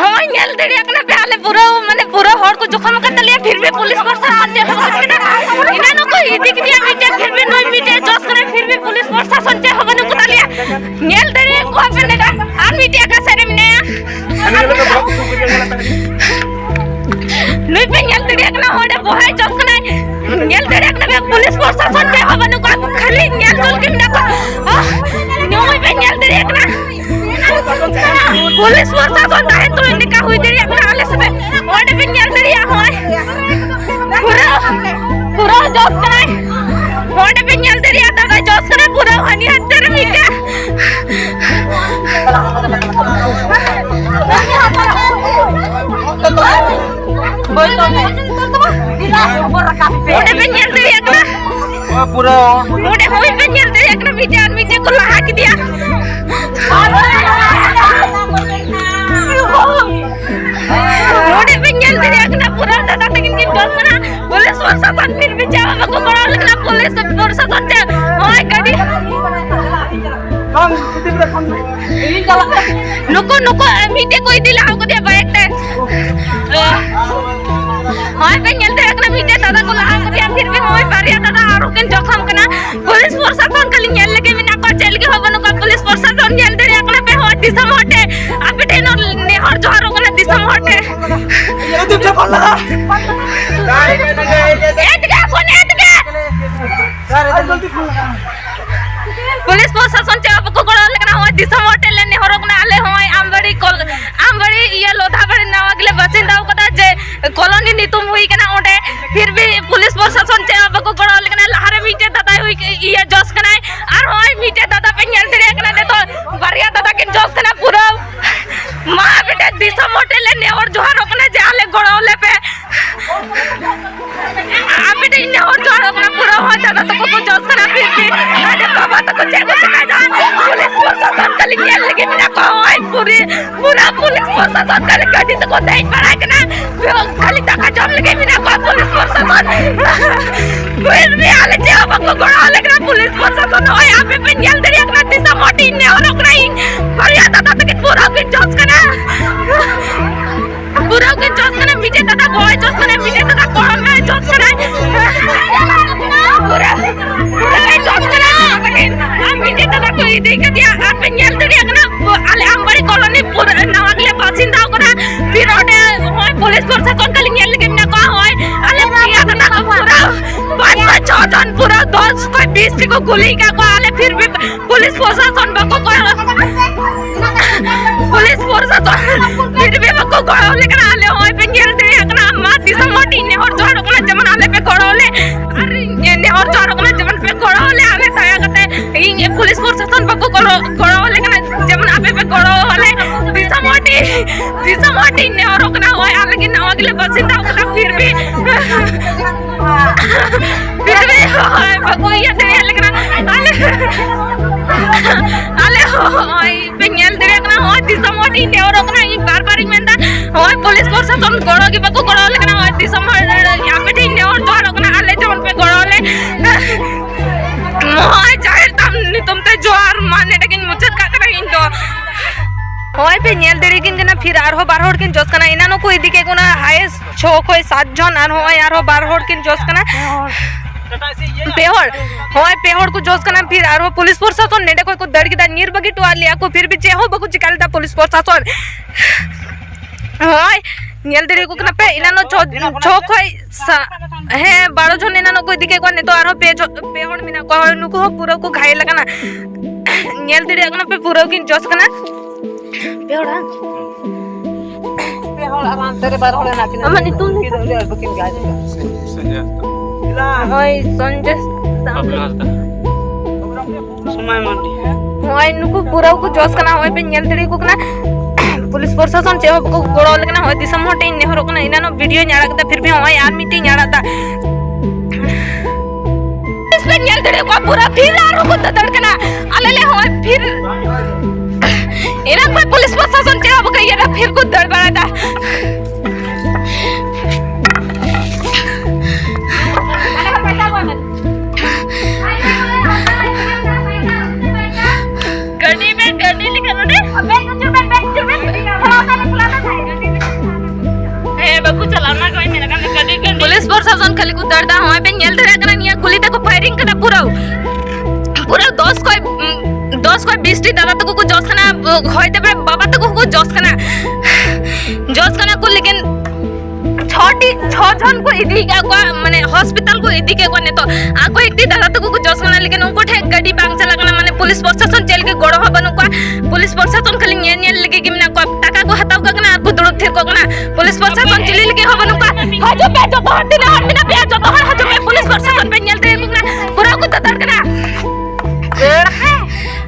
हम नेल दड़िया कना पे आले पूरा माने पूरा हर को जोखम कर लिया फिर भी पुलिस प्रशासन जे इना न को दिख दिया मीटे फिर भी नई मीटे जोश करे फिर भी पुलिस प्रशासन जे हवन को लिया नेल दड़िया को अपने का आ मीटे का सरे में नई पे नेल दड़िया कना होडे बहाय जोश करे नेल दड़िया कना पुलिस प्रशासन जे हवन को खाली नेल दल के ना नई पे नेल दड़िया कना पुलिस प्रशासन दाहे तो निका हुई देरी अपना आले से ओडे पे नेल दड़िया होय पूरा जोश कराय ओडे पे नेल दड़िया दादा जोश करे पूरा हनी हत्तर मीटे ओडे पे नेल दड़िया का पूरा ओडे होय पे नेल दड़िया का मीटे को लहा के दिया पूरा दादा लेकिन की डरना पुलिस प्रशासन फिर भी जावा को बड़ा लगना पुलिस प्रशासन से ओए गाड़ी नुको मीटे कोई दिला को दे बाइक ते हाय पे नेल दे एकना मीटे दादा को ला को दिया फिर भी होय बारिया दादा आरो केन जोखम कना पुलिस प्रशासन कली नेल लगे बिना को चल के होबन को पुलिस प्रशासन नेल दे एकना पे होय दिसम हटे आपे टेनो नेहर जोहारो कना दिसम हटे पुलिस प्रशासन से आपको गड़ा लगना हो दिसम होटल ने हरकना आले होय आमबड़ी ये लोधाबड़ी नावगले बसिंदा कदा जे कॉलोनी नितुम हुई कना ओडे फिर भी पुलिस प्रशासन से आपको गड़ा लगना लहारे मीटे दादा हुई ये जोश कना और होय मीटे दादा पे नेल दे कना दे तो बारिया दादा के जोश कना पूरा मां बेटा दिसम होटल ने और जोहार अपने जे आले गड़ोले पे आप बेटा ने और जोहार अपना पूरा हो दादा तो को जोश कना फिर भी अरे बाबा तो कुछ ना जा पुलिस प्रशासन कली नेल लगे बिना को होय पूरा पुलिस प्रशासन कली गाड़ी तो को दे पड़ा कना खाली तका जम लगे बिना को पुलिस प्रशासन फिर भी आले जे अब को गड़ा लगना पुलिस प्रशासन होय आप पे नेल दे एकना दिशा मोटी ने और ओकरा बढ़िया दादा तो पूरा के जोश कना पूरा के जोश कना मीटे दादा गोय जोश कना मीटे दादा कोड़ा में जोश कना पूरा जोश कना मीटे दादा को देख दिया आप नेल दे एकना आले आमबड़ी कॉलोनी पूरा नावगले बासिंदा करा फिर ओडे होय पुलिस प्रशासन कली नेल लगे ना का होय आले प्रिया दादा को पूरा 5-6 जन पूरा 10 कोई 20 को गोली का को आले फिर भी पुलिस प्रशासन बको पुलिस प्रशासन फिर भी बको गड़ो लेकर आले होय पे नेल दे एकना माती समोटी ने और जोर को जमन आले पे गड़ोले अरे ने और जोर को जमन पे गड़ोले आले ताया कते ये पुलिस प्रशासन बको गड़ो लेकर जमन आपे पे गड़ोले दिशा मोटी ने और ओकना होय आले कि नावगले बसिंदा ओकना फिर भी होय बको ये दे लेकर आले होय पे नेल दे एकना होय दिशा मोटी ने और ओकना बार-बार मेंदा होय पुलिस प्रशासन गड़ो की बको गड़ो लेकर होय दिशा यहां पे ने और जोर ओकना आले जमन पे गड़ोले मोय जाहिर तुम ते जोर माने लेकिन मुझे का करहिन तो होय पे नेल देरी किन जना फिर आरो 12 होड़ किन जोश कना इना नो कोई दिके कोना हाईएस्ट 6 कोई 7 जन आर होय आरो 12 होड़ किन जोश कना पेहड़ होय पेहड़ को जोश कना फिर आरो पुलिस प्रशासन नेडे कोई को दड़ गिदा नीर बगी टुआ लिया को फिर भी चेहो बकु चिकालदा पुलिस प्रशासन होय नेल देरी को कना पे इना नो 6 कोई है 12 जन इना नो कोई दिके को ने तो आरो पेहड़ मिना को नुको पूरा को घायल लगना नेल देरी कना पे पूरा किन जोश कना पेहड़ा आराम से 12 होले ना किना माने तुम बकिन गाय संजय होय संजय समय मंडी होय नुको पूरा को जोश कना होय पे नेल देरी को कना पुलिस प्रशासन से को गोड़ो लगना होय दिसम हटे ने हरो कना इना नो वीडियो न्याड़ा कदा फिर भी होय यार मीटिंग न्याड़ा ता इस पे नेल देरी को पूरा फिर आरो को दड़कना आले होय फिर इना कोई पुलिस प्रशासन के अब गई ना फिर को दड़ बड़ा था गाड़ी लिखा लो ने बैग को दर्द हवा पे नेल धरा कना निया गुली तक फायरिंग कना पूरा 10 कोई 20 टी दादा तक को जस कना होइते पारे बाबा तक को जस कना को लेकिन 6 जन को इदी का माने हॉस्पिटल को इदी के कोने तो आको एक टी दादा तक को जस कना लेकिन उनको ठे गाड़ी बांग चला कना माने पुलिस प्रशासन जेल के गोड़ हबन को पुलिस प्रशासन खाली नेल लगे कि ना को टाका को हताव कना को दुड़ थिर को कना पुलिस प्रशासन चिल्ली लगे हबन को हजो पे जो बहुत दिन और बिना पे जो तो हजो पे पुलिस प्रशासन पे नेल दे को ना पूरा को दर्द कना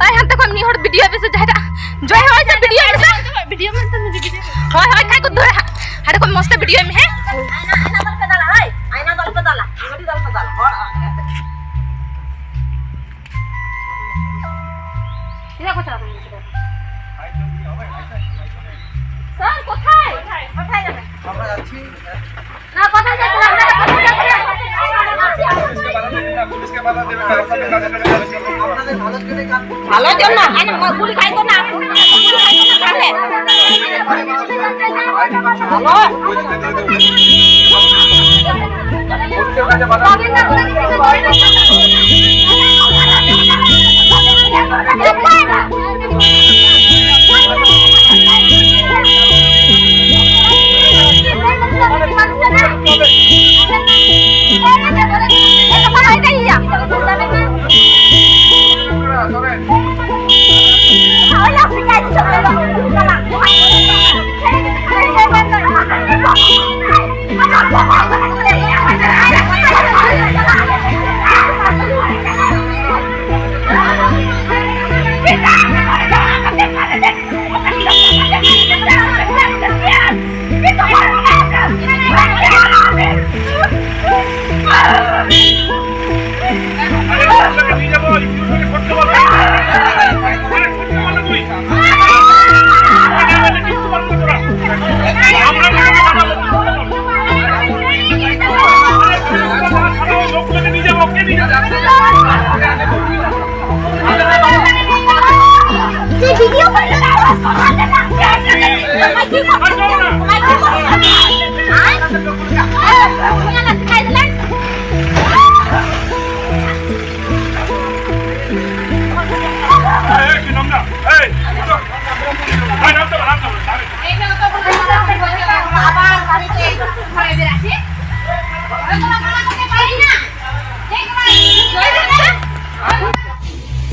आई हम तक हम नहीं हर वीडियो में से जाटा जो है ऐसा वीडियो में से वीडियो में तो मुझे वीडियो हां हां काय को धर हरे को मस्त वीडियो में है आईना दल पे डाला हाय आईना दल पे डाला बड़ी दल पे डाला और क्या को चला স্যার কোথায় যাবে আমরা যাচ্ছি না কোথায় যাচ্ছেন আপনারা পুলিশকে বাধা দেবে আপনাদের ভালোর জন্য আমি গুলি খাইতো না গুলি খাইতো না তাহলে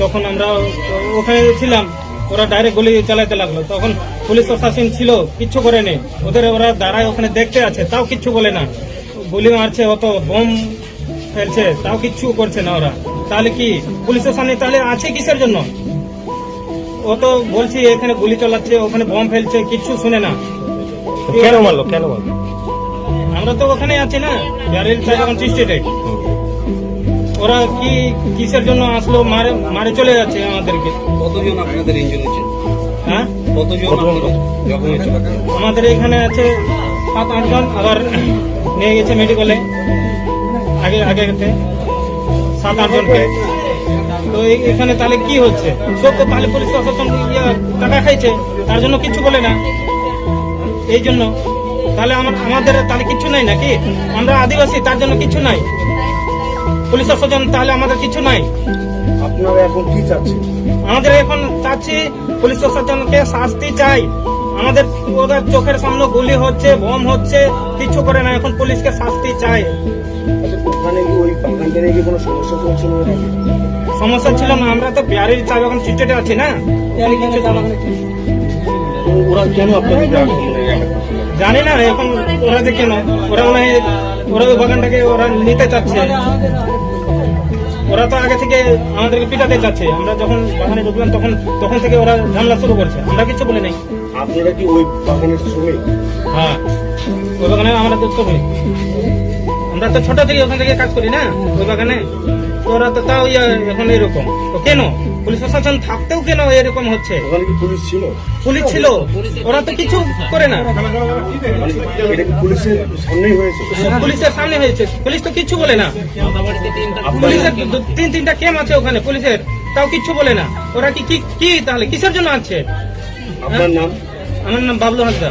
তখন আমরা ওখানে ছিলাম, ওরা ডাইরেক্ট গুলি চালাতে লাগলো। তখন পুলিশ প্রশাসন ছিল, কিচ্ছু করেনি। ওরা দাঁড়ায় ওখানে দেখতে আছে, তাও কিচ্ছু বলে না। গুলি মারছে, অত বোম ফেলছে, তাও কিচ্ছু করছে না ওরা। তাহলে কি পুলিশের সামনে তাহলে আছে কিসের জন্য? ও তো বলছি এখানে গুলি চালাচ্ছে, ওখানে বোম ফেলছে, কিচ্ছু শুনে না। কেন মারলো? আমরা তো ওখানে আছি না, ব্যারেল এখন স্টেটে। ওরা কি কিসের জন্য আসলো, মারে চলে যাচ্ছে আমাদেরকে। কতজন আপনাদের ইনজুরি হয়েছে? হ্যাঁ, কতজন জখম হয়েছে? আমাদের এখানে আছে 7-8 জন, আবার নিয়ে গেছে মেডিকেলে আগে 7-8 জনকে। তো এখানে তাহলে কি হচ্ছে? সব তো তাহলে পুলিশ প্রশাসন টাকা খাইছে, তার জন্য কিছু বলে না। এই জন্য তাহলে আমাদের তাহলে কিছু নাই নাকি? আমরা আদিবাসী, তার জন্য কিছু নাই। পুলিশ প্রশাসন তাহলে আমাদের কিছু নাই। আপনারা এখন কি চাচ্ছেন? আমাদের এখন চাচ্ছি পুলিশ প্রশাসনকে শাস্তি চাই। আমাদের ওদের চোখের সামনে গুলি হচ্ছে, বোম হচ্ছে, কিছু করে না। এখন পুলিশকে শাস্তি চাই। ওখানে কি ওই বাগানটা নিয়ে কি কোনো সমস্যা চলছিল? সমস্যা ছিল না, আমরা তো বিহারের চা বাগান স্টেটে আছি না। ওরা কেন আপনাদের জানি না এখন ওরা যে কেন, ওরা মনে হয় ওরা ওই বাগানটাকে ওরা নিতে চাচ্ছে। ওরা তো আগে থেকে আমাদেরকে পিটাতে চাচ্ছে। আমরা যখন বাগানে ঢুকলাম তখন থেকে ওরা ঝামেলা শুরু করছে। আমরা কিছু বলি নাই। আপনারা কি ওই বাগানের শ্রমিক? হ্যাঁ, ওই বাগানে আমরা তো শ্রমিক। আমরা তো ছোট থেকে ওখান থেকে কাজ করি না ওই বাগানে। ওরা তো তাও এখন এরকম। তো কেন পুলিশ প্রশাসন থাকতেও কেন এরকম হচ্ছে? ওখানে কি পুলিশ ছিল? পুলিশ ছিল, ওরা তো কিছু করে না। এটা কি পুলিশের সামনেই হয়েছে? পুলিশের সামনে হয়েছে, পুলিশ তো কিছু বলে না। পুলিশের 3-3টা ক্যাম্প আছে ওখানে পুলিশের, তাও কিচ্ছু বলে না। ওরা কি তাহলে কিসের জন্য আছে? আপনার নাম? আমার নাম বাবলু হাসদা।